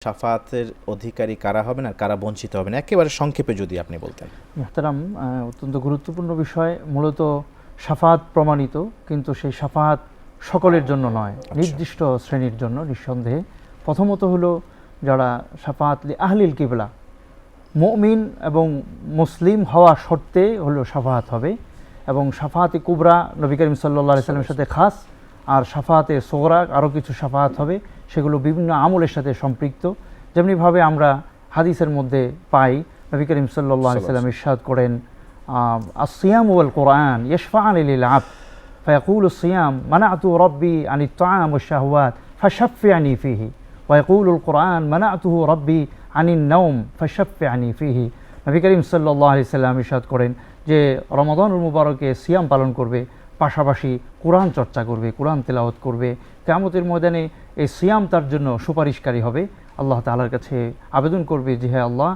শাফাতের অধিকারী কারা হবেন আর কারা বঞ্চিত হবেন, একেবারে সংক্ষেপে যদি আপনি বলতেন। মুহতারাম, অত্যন্ত গুরুত্বপূর্ণ বিষয়। মূলত শাফাত প্রমাণিত, কিন্তু সেই শাফাত সকলের জন্য নয়, নির্দিষ্ট শ্রেণীর জন্য নিঃসন্দেহে। প্রথমত হলো যারা শাফাত আহলিল কিবলা, মুমিন এবং মুসলিম হওয়া শর্তে হলো শাফাত হবে। এবং শাফাতে কুবরা নবী করিম সাল্লাল্লাহু আলাইহি সাল্লামের সাথে খাস, আর শাফাতে সোগরা আরও কিছু শাফাত হবে, সেগুলো বিভিন্ন আমলের সাথে সম্পৃক্ত। যেমনিভাবে আমরা হাদিসের মধ্যে পাই, নবী করিম সাল্লাল্লাহু আলাইহি সাল্লাম ইরশাদ করেন, আসিয়াম ওয়াল কোরআন ইয়াশফাআনি লিল আবদ ফায়াকুলু সিয়াম মানাতু রব্বি আনিত তাআম ওয়াশ শাহওয়াত ফাশাফিআনি ফিহি ওয়া ইয়াকুলুল কোরআন মানাতুহু রব্বি আনিন নাওম ফাশাফিআনি ফিহি। নবী করিম সাল্লাল্লাহু আলাইহি সাল্লাম ইরশাদ করেন যে রমাদানুল মুবারকে সিয়াম পালন করবে, পাশাপাশি কোরআন চর্চা করবে, কোরআন তেলাওয়াত করবে, কিয়ামতের ময়দানে এই সিয়াম তার জন্য সুপারিশকারী হবে। আল্লাহ তাআলার কাছে আবেদন করবে যে হে আল্লাহ,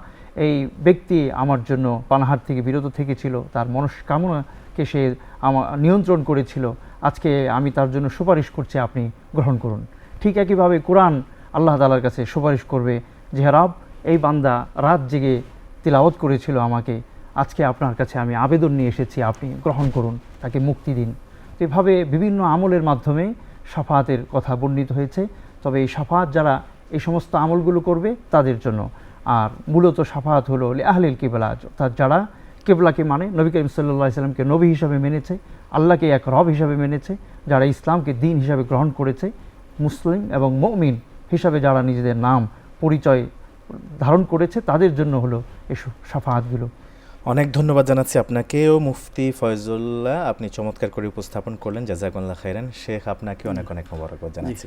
এই ব্যক্তি আমার জন্য পানাহার থেকে বিরত থেকেছিল, তার মনস্কামনাকে সে নিয়ন্ত্রণ করেছিল, আজকে আমি তার জন্য সুপারিশ করছি, আপনি গ্রহণ করুন। ঠিক একইভাবে কোরআন আল্লাহ তাআলার কাছে সুপারিশ করবে যে হে রব, এই বান্দা রাত জেগে তিলাওয়াত করেছিল আমাকে, আজকে আপনার কাছে আমি আবেদন নিয়ে এসেছি, আপনি গ্রহণ করুন, তাকে মুক্তি দিন। তো এভাবে বিভিন্ন আমলের মাধ্যমে শাফাতের কথা বর্ণিত হয়েছে। তবে এই শাফাত যারা এই সমস্ত আমলগুলো করবে তাদের জন্য। আর মূলত শাফাত হলো আহলিল কিবলা, অর্থাৎ যারা কিবলাকে মানে, নবী করিম সাল্লাল্লাহু আলাইহি সাল্লামকে নবী হিসাবে মেনেছে, আল্লাহকে এক রব হিসাবে মেনেছে, যারা ইসলামকে দ্বীন হিসাবে গ্রহণ করেছে, মুসলিম এবং মুমিন হিসাবে যারা নিজেদের নাম পরিচয় ধারণ করেছে, তাদের জন্য হলো এই শাফাতগুলো। অনেক ধন্যবাদ জানাচ্ছি আপনাকেও মুফতি ফয়জুল্লাহ, আপনি চমৎকার করে উপস্থাপন করলেন। জাযাকুমুল্লাহ খাইরান। শেখ, আপনাকে অনেক অনেক মোবারকবাদ জানাচ্ছি।